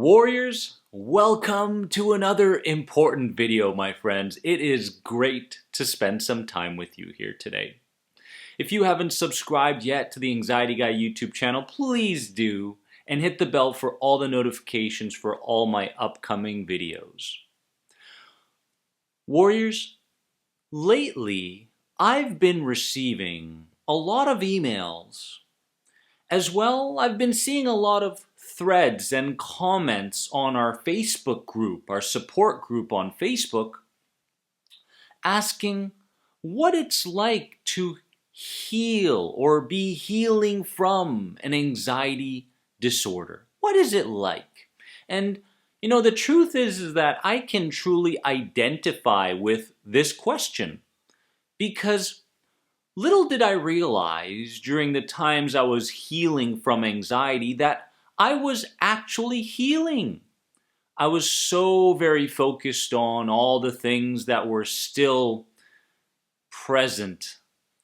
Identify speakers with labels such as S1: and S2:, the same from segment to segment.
S1: Warriors, welcome to another important video, my friends. It is great to spend some time with you here today. If you haven't subscribed yet to the Anxiety Guy YouTube channel, please do, and hit the bell for all the notifications for all my upcoming videos. Warriors, lately I've been receiving a lot of emails. As well, I've been seeing a lot of threads and comments on our Facebook group, our support group on Facebook, asking what it's like to heal or be healing from an anxiety disorder. What is it like? And you know, the truth is that I can truly identify with this question, because little did I realize during the times I was healing from anxiety that I was actually healing. I was so very focused on all the things that were still present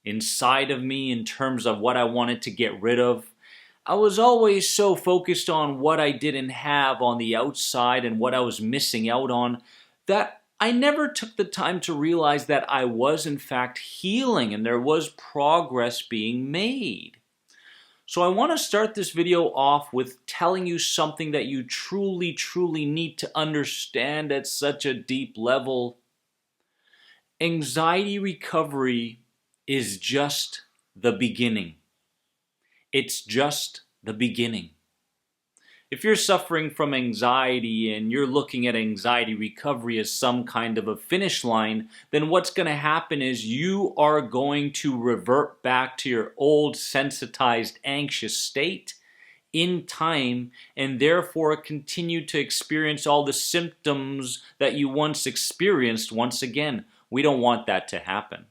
S1: inside of me in terms of what I wanted to get rid of. I was always so focused on what I didn't have on the outside and what I was missing out on that I never took the time to realize that I was in fact healing and there was progress being made. So I want to start this video off with telling you something that you truly need to understand at such a deep level. Anxiety recovery is just the beginning. It's just the beginning. If you're suffering from anxiety and you're looking at anxiety recovery as some kind of a finish line, then what's going to happen is you are going to revert back to your old sensitized, anxious state in time, and therefore continue to experience all the symptoms that you once experienced once again. We don't want that to happen.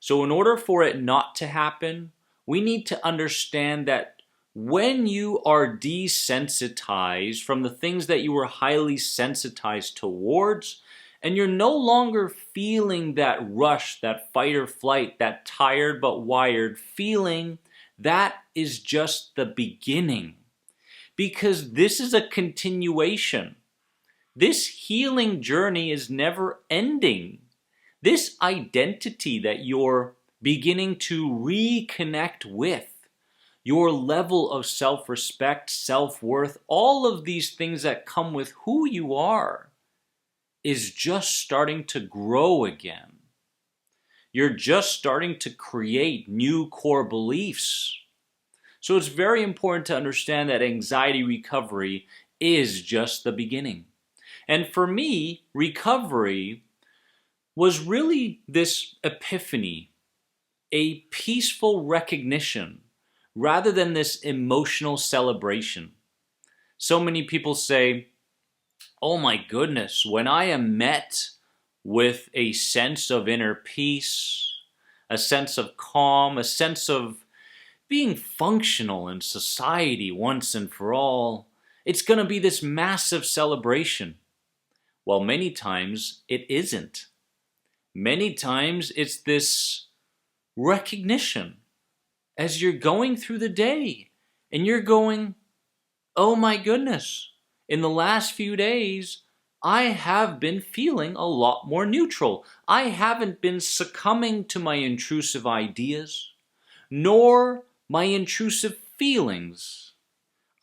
S1: So in order for it not to happen, we need to understand that when you are desensitized from the things that you were highly sensitized towards, and you're no longer feeling that rush, that fight or flight, that tired but wired feeling, that is just the beginning. Because this is a continuation. This healing journey is never ending. This identity that you're beginning to reconnect with, your level of self-respect, self-worth, all of these things that come with who you are is just starting to grow again. You're just starting to create new core beliefs. So it's very important to understand that anxiety recovery is just the beginning. And for me, recovery was really this epiphany, a peaceful recognition, rather than this emotional celebration. So many people say, oh my goodness, when I am met with a sense of inner peace, a sense of calm, a sense of being functional in society once and for all, it's going to be this massive celebration. Well, many times it isn't. Many times it's this recognition as you're going through the day and you're going, oh my goodness, in the last few days, I have been feeling a lot more neutral. I haven't been succumbing to my intrusive ideas, nor my intrusive feelings.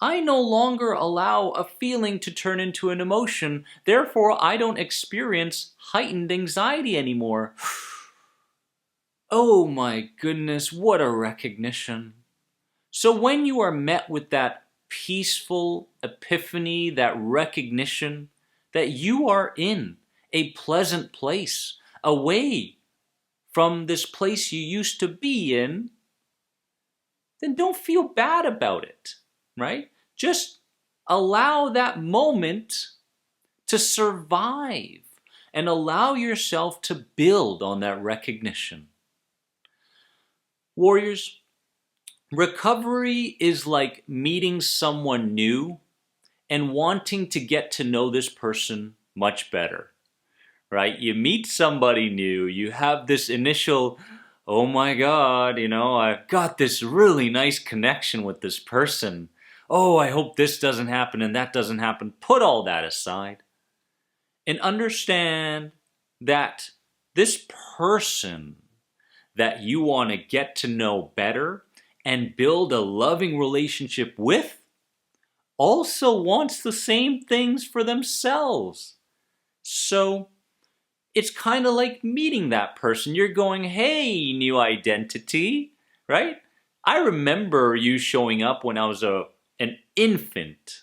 S1: I no longer allow a feeling to turn into an emotion. Therefore, I don't experience heightened anxiety anymore. Oh my goodness, what a recognition. So when you are met with that peaceful epiphany, that recognition that you are in a pleasant place, away from this place you used to be in, then don't feel bad about it, right? Just allow that moment to survive and allow yourself to build on that recognition. Warriors, recovery is like meeting someone new and wanting to get to know this person much better, right? You meet somebody new, you have this initial, oh my God, I've got this really nice connection with this person. oh, I hope this doesn't happen and that doesn't happen. Put all that aside and understand that this person that you want to get to know better and build a loving relationship with also wants the same things for themselves. So it's kind of like meeting that person. You're going, hey, new identity, right? I remember you showing up when I was an infant.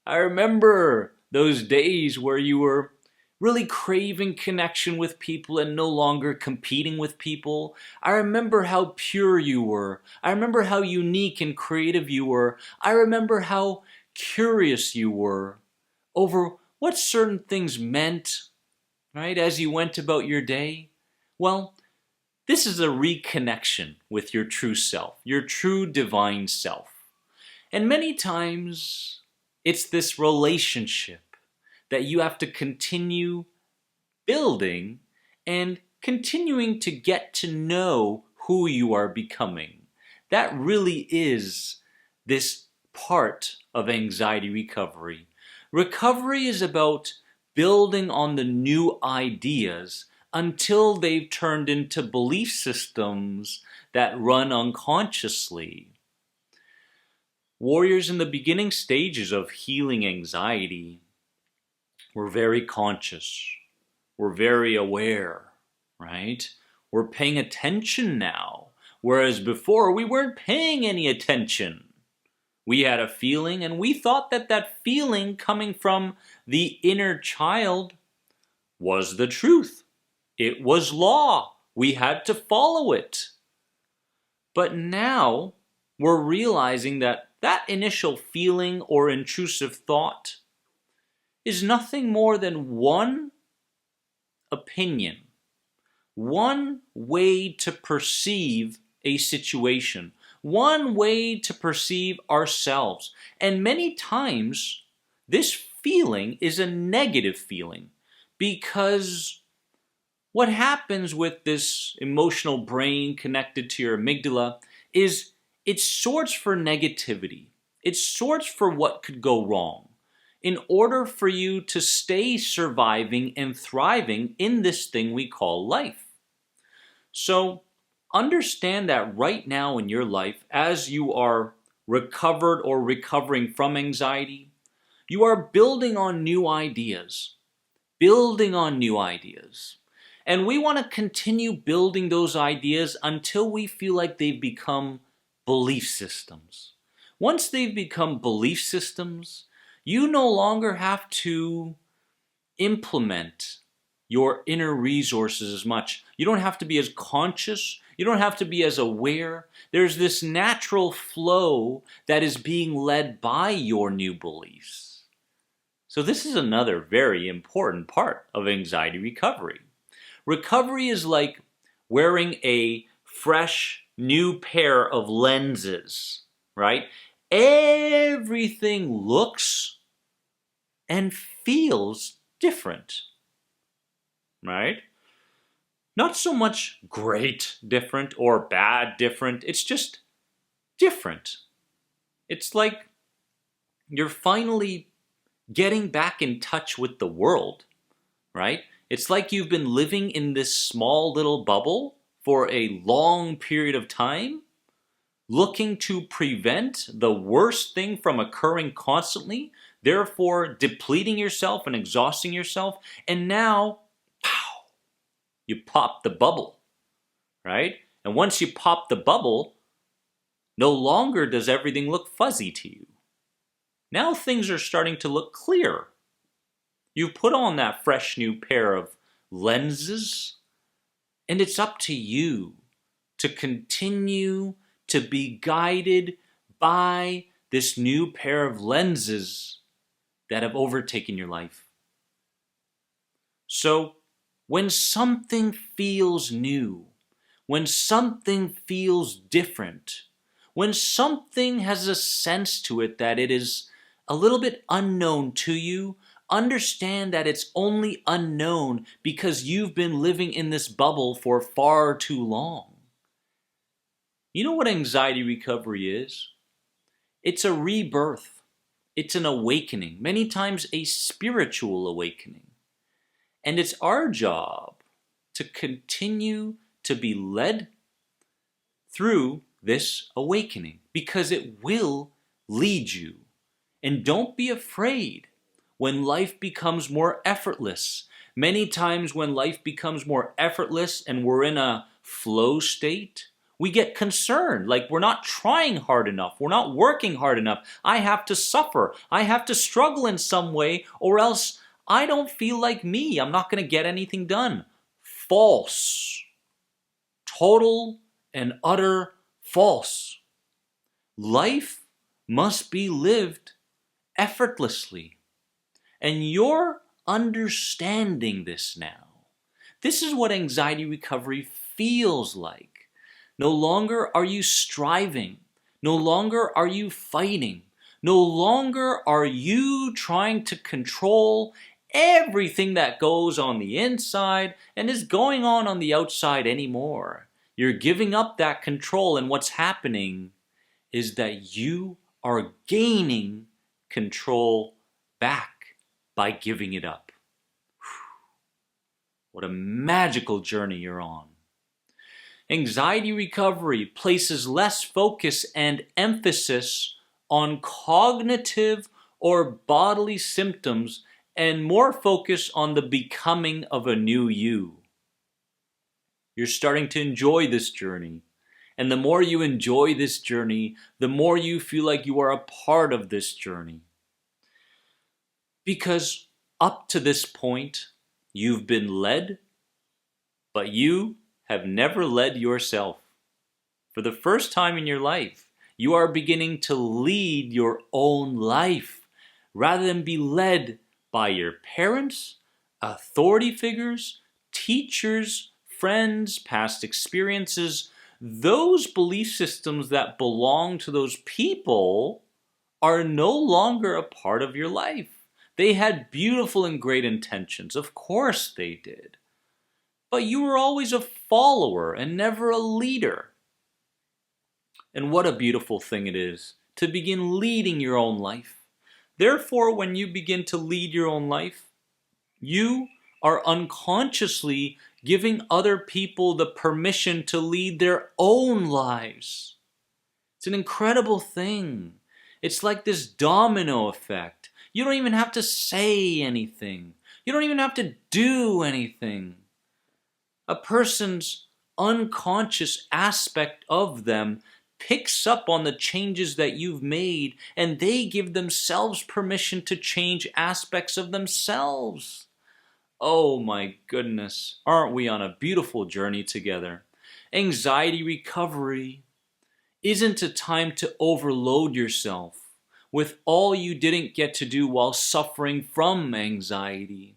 S1: I remember those days where you were really craving connection with people and no longer competing with people. I remember how pure you were. I remember how unique and creative you were. I remember how curious you were over what certain things meant, right, as you went about your day. Well, this is a reconnection with your true self, your true divine self. And many times, it's this relationship that you have to continue building and continuing to get to know who you are becoming. That really is this part of anxiety recovery. Recovery is about building on the new ideas until they've turned into belief systems that run unconsciously. Warriors in the beginning stages of healing anxiety were very conscious. We're very aware, right? We're paying attention now, whereas before we weren't paying any attention. We had a feeling, and we thought that that feeling coming from the inner child was the truth. It was law. We had to follow it. But now we're realizing that that initial feeling or intrusive thought is nothing more than one opinion, one way to perceive a situation, one way to perceive ourselves. And many times, this feeling is a negative feeling because what happens with this emotional brain connected to your amygdala is it sorts for negativity. It sorts for what could go wrong in order for you to stay surviving and thriving in this thing we call life. So understand that right now in your life, as you are recovered or recovering from anxiety, you are building on new ideas, building on new ideas. And we want to continue building those ideas until we feel like they've become belief systems. Once they've become belief systems, you no longer have to implement your inner resources as much. You don't have to be as conscious. You don't have to be as aware. There's this natural flow that is being led by your new beliefs. So this is another very important part of anxiety recovery. Recovery is like wearing a fresh new pair of lenses, right? Everything looks and feels different, right? Not so much great different or bad different. It's just different. It's like you're finally getting back in touch with the world, right? It's like you've been living in this small little bubble for a long period of time, looking to prevent the worst thing from occurring constantly, therefore depleting yourself and exhausting yourself, and now, pow, you pop the bubble, right? And once you pop the bubble, no longer does everything look fuzzy to you. Now things are starting to look clear. You've put on that fresh new pair of lenses, and it's up to you to continue to be guided by this new pair of lenses that have overtaken your life. So, when something feels new, when something feels different, when something has a sense to it that it is a little bit unknown to you, understand that it's only unknown because you've been living in this bubble for far too long. You know what anxiety recovery is? It's a rebirth. It's an awakening, many times a spiritual awakening. And it's our job to continue to be led through this awakening, because it will lead you. And don't be afraid when life becomes more effortless. Many times when life becomes more effortless and we're in a flow state, we get concerned, like we're not trying hard enough, we're not working hard enough. I have to suffer, I have to struggle in some way, or else I don't feel like me, I'm not going to get anything done. False. Total and utter false. Life must be lived effortlessly. And you're understanding this now. This is what anxiety recovery feels like. No longer are you striving. No longer are you fighting. No longer are you trying to control everything that goes on the inside and is going on the outside anymore. You're giving up that control, and what's happening is that you are gaining control back by giving it up. What a magical journey you're on. Anxiety recovery places less focus and emphasis on cognitive or bodily symptoms and more focus on the becoming of a new you. You're starting to enjoy this journey. And the more you enjoy this journey, the more you feel like you are a part of this journey. Because up to this point, you've been led, but you have never led yourself. For the first time in your life, you are beginning to lead your own life rather than be led by your parents, authority figures, teachers, friends, past experiences. Those belief systems that belong to those people are no longer a part of your life. They had beautiful and great intentions. Of course they did. But you were always a follower and never a leader. And what a beautiful thing it is to begin leading your own life. Therefore, when you begin to lead your own life, you are unconsciously giving other people the permission to lead their own lives. It's an incredible thing. It's like this domino effect. You don't even have to say anything. You don't even have to do anything. A person's unconscious aspect of them picks up on the changes that you've made, and they give themselves permission to change aspects of themselves. Oh my goodness, aren't we on a beautiful journey together? Anxiety recovery isn't a time to overload yourself with all you didn't get to do while suffering from anxiety.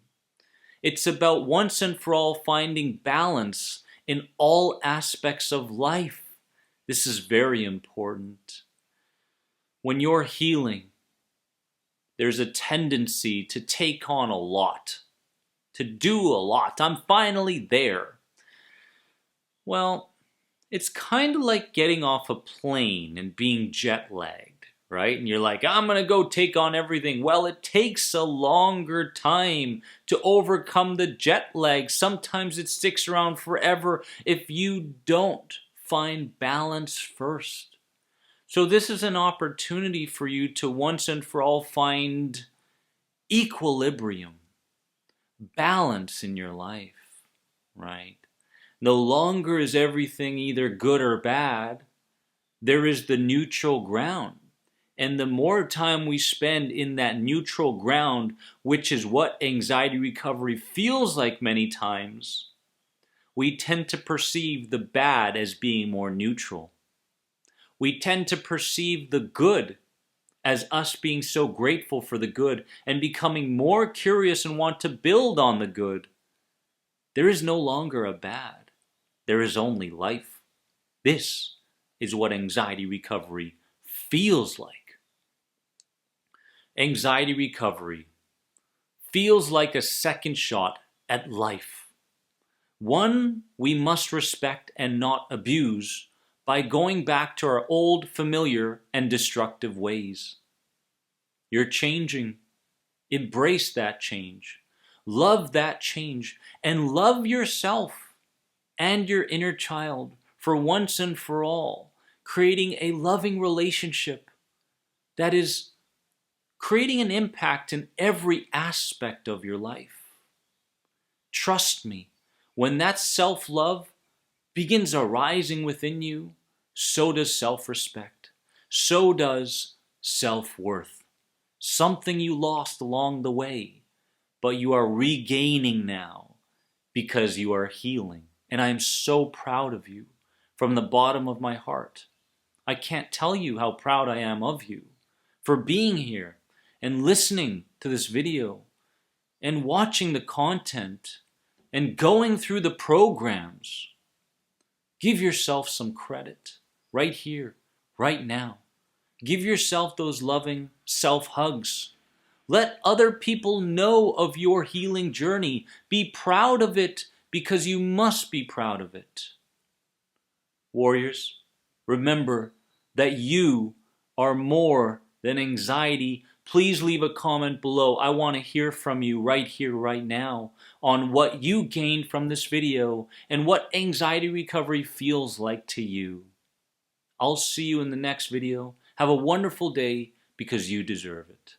S1: It's about once and for all finding balance in all aspects of life. This is very important. When you're healing, there's a tendency to take on a lot, to do a lot. I'm finally there. Well, it's kind of like getting off a plane and being jet lagged, right? And you're like, I'm going to go take on everything. Well, it takes a longer time to overcome the jet lag. Sometimes it sticks around forever if you don't find balance first. So this is an opportunity for you to once and for all find equilibrium, balance in your life, right? No longer is everything either good or bad. There is the neutral ground. And the more time we spend in that neutral ground, which is what anxiety recovery feels like many times, we tend to perceive the bad as being more neutral. We tend to perceive the good as us being so grateful for the good and becoming more curious and want to build on the good. There is no longer a bad. There is only life. This is what anxiety recovery feels like. Anxiety recovery feels like a second shot at life. One we must respect and not abuse, by going back to our old, familiar, and destructive ways. You're changing. Embrace that change. Love that change. And love yourself and your inner child for once and for all, creating a loving relationship that is creating an impact in every aspect of your life. Trust me, when that self-love begins arising within you, so does self-respect. So does self-worth. Something you lost along the way, but you are regaining now because you are healing. And I am so proud of you from the bottom of my heart. I can't tell you how proud I am of you for being here and listening to this video and watching the content and going through the programs. Give yourself some credit right here, right now. Give yourself those loving self-hugs. Let other people know of your healing journey. Be proud of it because you must be proud of it. Warriors, remember that you are more than anxiety. Please leave a comment below. I want to hear from you right here, right now, on what you gained from this video and what anxiety recovery feels like to you. I'll see you in the next video. Have a wonderful day because you deserve it.